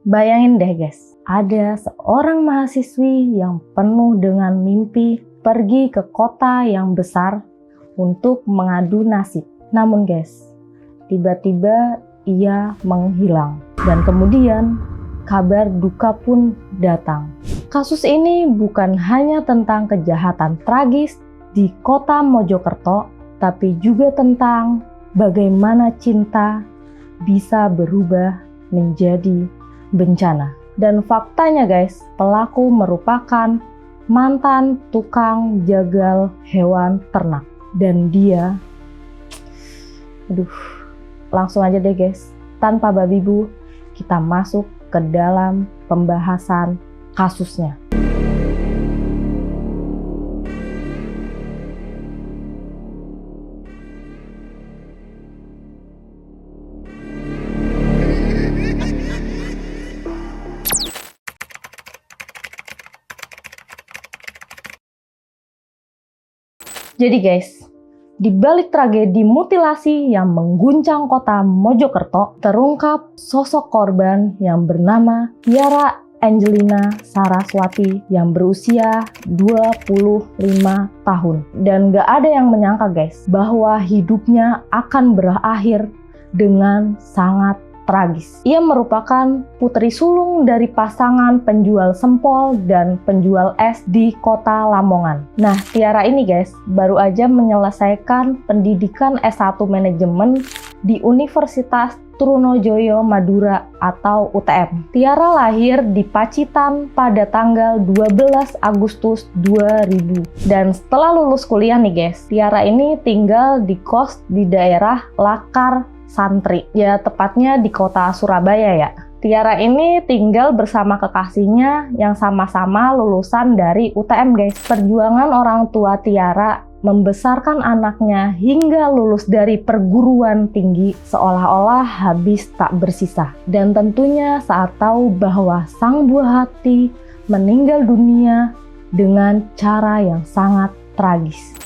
Bayangin deh guys, ada seorang mahasiswi yang penuh dengan mimpi pergi ke kota yang besar untuk mengadu nasib. Namun guys, tiba-tiba ia menghilang dan kemudian kabar duka pun datang. Kasus ini bukan hanya tentang kejahatan tragis di kota Mojokerto, tapi juga tentang bagaimana cinta bisa berubah menjadi bencana. Dan faktanya guys, pelaku merupakan mantan tukang jagal hewan ternak. Dan dia, langsung aja deh guys, tanpa babi bu, kita masuk ke dalam pembahasan kasusnya. Jadi guys, di balik tragedi mutilasi yang mengguncang kota Mojokerto, terungkap sosok korban yang bernama Tiara Angelina Saraswati yang berusia 25 tahun. Dan gak ada yang menyangka guys, bahwa hidupnya akan berakhir dengan sangat tragis. Ia merupakan putri sulung dari pasangan penjual sempol dan penjual es di kota Lamongan. Nah, Tiara ini guys, baru aja menyelesaikan pendidikan S1 Manajemen di Universitas Trunojoyo Madura atau UTM. Tiara lahir di Pacitan pada tanggal 12 Agustus 2000. Dan setelah lulus kuliah nih guys, Tiara ini tinggal di kos di daerah Lakar Santri, ya tepatnya di kota Surabaya ya. Tiara ini tinggal bersama kekasihnya yang sama-sama lulusan dari UTM guys. Perjuangan orang tua Tiara membesarkan anaknya hingga lulus dari perguruan tinggi seolah-olah habis tak bersisa. Dan tentunya saat tahu bahwa sang buah hati meninggal dunia dengan cara yang sangat tragis.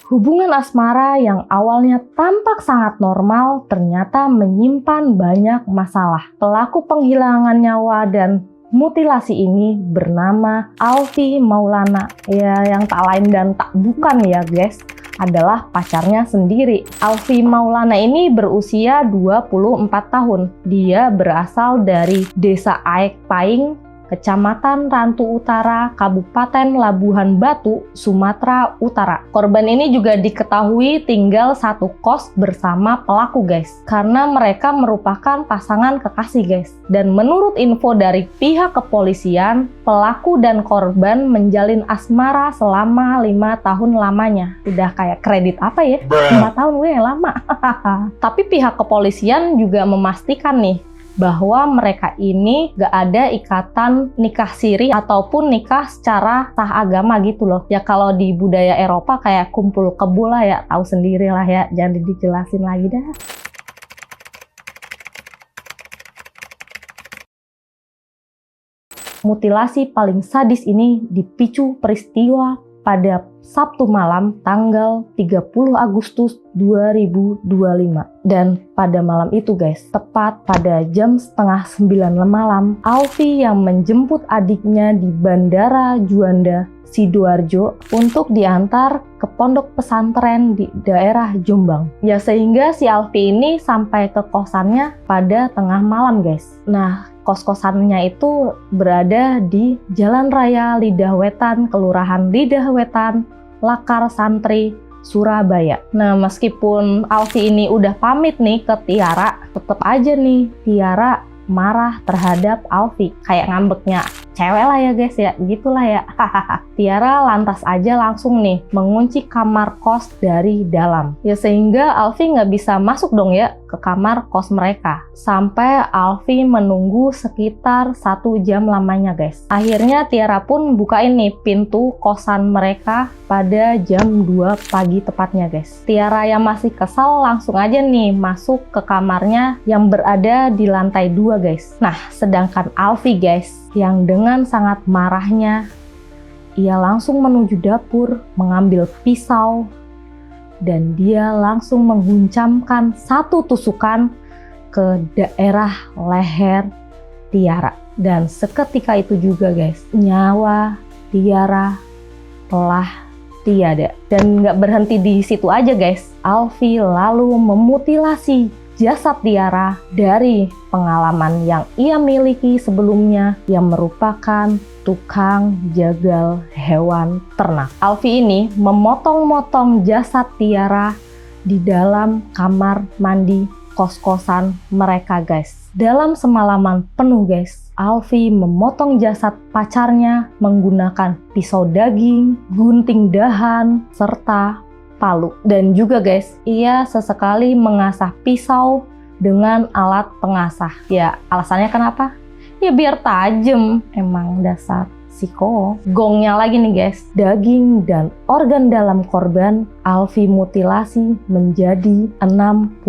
Hubungan asmara yang awalnya tampak sangat normal ternyata menyimpan banyak masalah. Pelaku penghilangan nyawa dan mutilasi ini bernama Alfi Maulana. Ya, yang tak lain dan tak bukan ya guys, adalah pacarnya sendiri. Alfi Maulana ini berusia 24 tahun. Dia berasal dari Desa Aek Paing, Kecamatan Rantu Utara, Kabupaten Labuhan Batu, Sumatera Utara. Korban ini juga diketahui tinggal satu kos bersama pelaku guys, karena mereka merupakan pasangan kekasih guys. Dan menurut info dari pihak kepolisian, pelaku dan korban menjalin asmara selama 5 tahun lamanya. Udah kayak kredit apa ya? 5 tahun lama. Tapi pihak kepolisian juga memastikan nih, bahwa mereka ini gak ada ikatan nikah siri ataupun nikah secara sah agama gitu loh. Ya kalau di budaya Eropa kayak kumpul kebo lah ya, tahu sendiri lah ya, jangan dijelasin lagi dah. Mutilasi paling sadis ini dipicu peristiwa pada Sabtu malam tanggal 30 Agustus 2025. Dan pada malam itu guys, tepat pada jam setengah 9 malam, Alfi yang menjemput adiknya di Bandara Juanda, Sidoarjo untuk diantar ke pondok pesantren di daerah Jombang. Ya sehingga si Alfi ini sampai ke kosannya pada tengah malam guys. Nah, kos-kosannya itu berada di Jalan Raya Lidah Wetan, Kelurahan Lidah Wetan, Lakar Santri, Surabaya. Nah, meskipun Alfi ini udah pamit nih ke Tiara, tetap aja nih Tiara marah terhadap Alfi. Kayak ngambeknya cewek lah ya guys ya, gitulah ya. Tiara lantas aja langsung nih mengunci kamar kos dari dalam. Ya sehingga Alfi nggak bisa masuk dong ya ke kamar kos mereka. Sampai Alfi menunggu sekitar 1 jam lamanya guys. Akhirnya Tiara pun bukain nih pintu kosan mereka pada jam 2 pagi tepatnya guys. Tiara yang masih kesal langsung aja nih masuk ke kamarnya yang berada di lantai 2 guys. Nah, sedangkan Alfi guys, yang dengan sangat marahnya, ia langsung menuju dapur, mengambil pisau, dan dia langsung mengguncamkan satu tusukan ke daerah leher Tiara. Dan seketika itu juga guys, nyawa Tiara telah tiada. Dan nggak berhenti di situ aja guys, Alfie lalu memutilasi jasad Tiara dari pengalaman yang ia miliki sebelumnya yang merupakan tukang jagal hewan ternak. Alfie ini memotong-motong jasad Tiara di dalam kamar mandi kos-kosan mereka guys. Dalam semalaman penuh guys, Alfie memotong jasad pacarnya menggunakan pisau daging, gunting dahan, serta palu. Dan juga guys, ia sesekali mengasah pisau dengan alat pengasah. Ya, alasannya kenapa? Ya biar tajam. Emang dasar psiko. Gongnya lagi nih guys, daging dan organ dalam korban Alfie mutilasi menjadi 65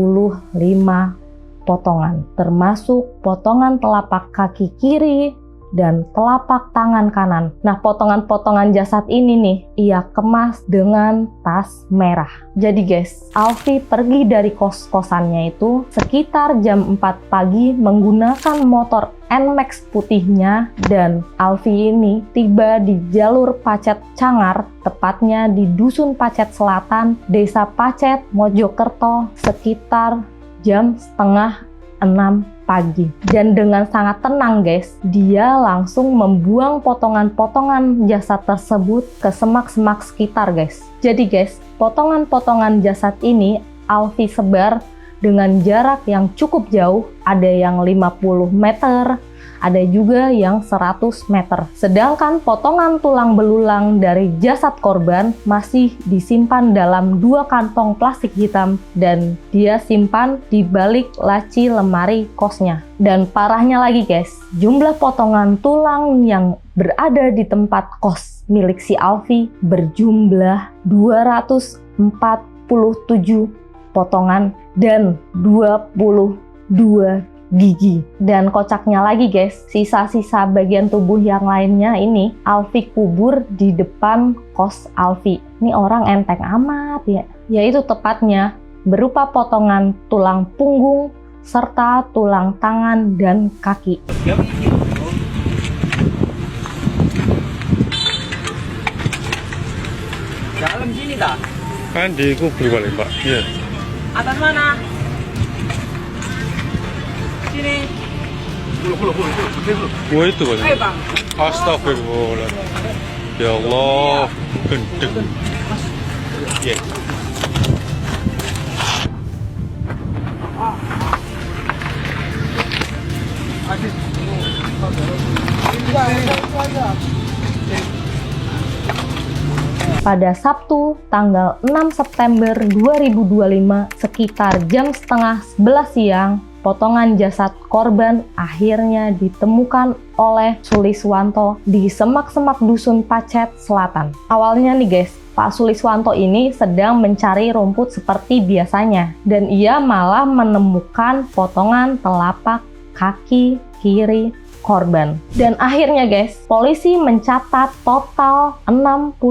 potongan, termasuk potongan telapak kaki kiri dan telapak tangan kanan. Nah, potongan-potongan jasad ini nih, ia kemas dengan tas merah. Jadi guys, Alfie pergi dari kos-kosannya itu sekitar jam 4 pagi menggunakan motor NMAX putihnya, dan Alfie ini tiba di jalur Pacet Cangar, tepatnya di Dusun Pacet Selatan, Desa Pacet, Mojokerto, sekitar jam setengah 6 pagi. Dan dengan sangat tenang guys, dia langsung membuang potongan-potongan jasad tersebut ke semak-semak sekitar guys. Jadi guys, potongan-potongan jasad ini Alfie sebar dengan jarak yang cukup jauh, ada yang 50 meter, ada juga yang 100 meter. Sedangkan potongan tulang belulang dari jasad korban masih disimpan dalam 2 kantong plastik hitam dan dia simpan di balik laci lemari kosnya. Dan parahnya lagi guys, jumlah potongan tulang yang berada di tempat kos milik si Alfie berjumlah 247 potongan dan 22 gigi. Dan kocaknya lagi guys, sisa-sisa bagian tubuh yang lainnya ini Alfie kubur di depan kos Alfie. Ini orang enteng amat ya. Yaitu tepatnya berupa potongan tulang punggung serta tulang tangan dan kaki. Dalam sini dah. Kan dikubur balik Pak. Iya. Atas mana? Sini. Wah itu Pak. Ayo bang. Astagfirullah. Ya Allah, gendeng. Ya. Pada Sabtu tanggal 6 September 2025 sekitar jam setengah 11 siang, potongan jasad korban akhirnya ditemukan oleh Suliswanto di semak-semak Dusun Pacet Selatan. Awalnya nih guys, Pak Suliswanto ini sedang mencari rumput seperti biasanya, dan ia malah menemukan potongan telapak kaki kiri korban. Dan akhirnya guys, polisi mencatat total 65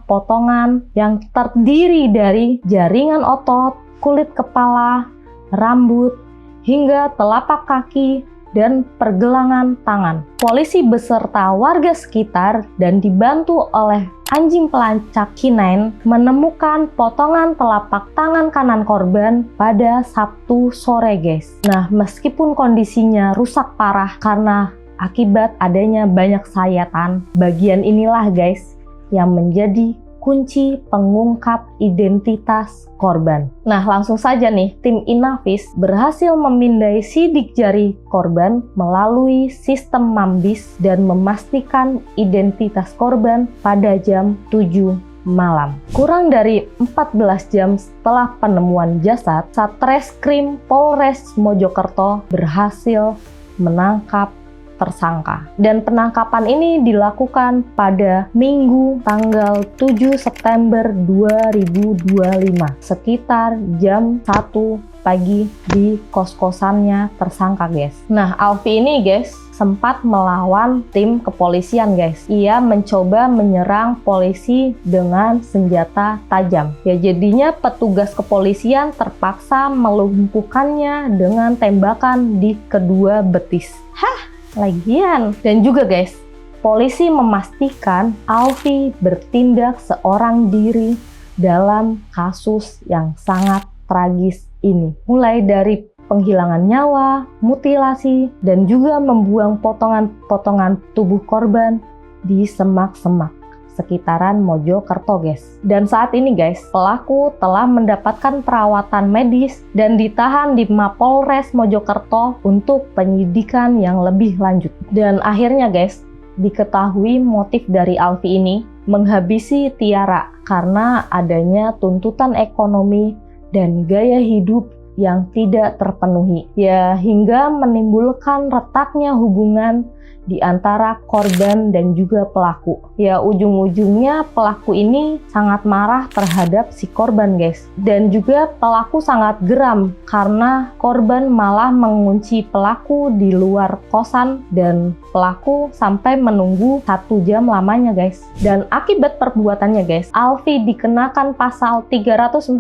potongan yang terdiri dari jaringan otot, kulit kepala, rambut, hingga telapak kaki dan pergelangan tangan. Polisi beserta warga sekitar dan dibantu oleh anjing pelacak K9 menemukan potongan telapak tangan kanan korban pada Sabtu sore guys. Nah, meskipun kondisinya rusak parah karena akibat adanya banyak sayatan, bagian inilah guys yang menjadi kunci pengungkap identitas korban. Nah, langsung saja nih, tim Inavis berhasil memindai sidik jari korban melalui sistem Mambis dan memastikan identitas korban pada jam 7 malam. Kurang dari 14 jam setelah penemuan jasad, Satreskrim Polres Mojokerto berhasil menangkap tersangka. Dan penangkapan ini dilakukan pada Minggu tanggal 7 September 2025 sekitar jam 1 pagi di kos-kosannya tersangka, guys. Nah, Alfi ini, guys, sempat melawan tim kepolisian, guys. Ia mencoba menyerang polisi dengan senjata tajam. Ya, jadinya petugas kepolisian terpaksa melumpuhkannya dengan tembakan di kedua betis. Hah, lagian. Dan juga, guys, polisi memastikan Alfi bertindak seorang diri dalam kasus yang sangat tragis ini. Mulai dari penghilangan nyawa, mutilasi, dan juga membuang potongan-potongan tubuh korban di semak-semak sekitaran Mojokerto, guys. Dan saat ini, guys, pelaku telah mendapatkan perawatan medis dan ditahan di Mapolres Mojokerto untuk penyidikan yang lebih lanjut. Dan akhirnya, guys, diketahui motif dari Alfi ini menghabisi Tiara karena adanya tuntutan ekonomi dan gaya hidup yang tidak terpenuhi, ya hingga menimbulkan retaknya hubungan di antara korban dan juga pelaku. Ya, ujung-ujungnya pelaku ini sangat marah terhadap si korban, guys. Dan juga pelaku sangat geram karena korban malah mengunci pelaku di luar kosan dan pelaku sampai menunggu 1 jam lamanya, guys. Dan akibat perbuatannya, guys, Alfi dikenakan pasal 340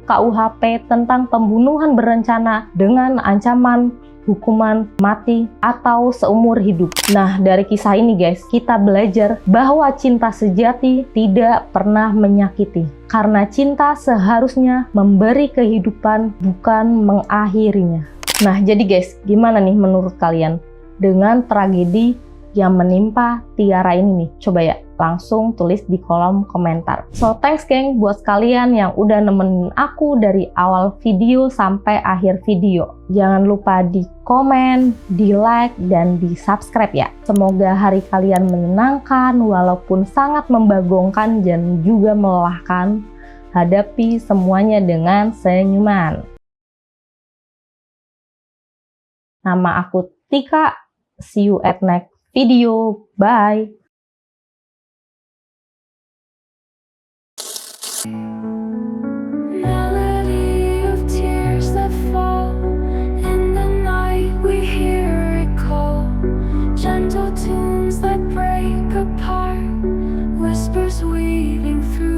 KUHP tentang pembunuhan berencana dengan ancaman hukuman mati atau seumur hidup. Nah, dari kisah ini, guys, kita belajar bahwa cinta sejati tidak pernah menyakiti. Karena cinta seharusnya memberi kehidupan, bukan mengakhirinya. Nah, jadi guys, gimana nih menurut kalian dengan tragedi yang menimpa Tiara ini nih? Coba ya, langsung tulis di kolom komentar. So, thanks geng buat kalian yang udah nemenin aku dari awal video sampai akhir video. Jangan lupa di komen, di like, dan di subscribe ya. Semoga hari kalian menyenangkan walaupun sangat membagongkan dan juga melelahkan. Hadapi semuanya dengan senyuman. Nama aku Tika. See you at next video. Bye. Melody of tears that fall in the night, we hear it call. Gentle tunes that break apart, whispers weaving through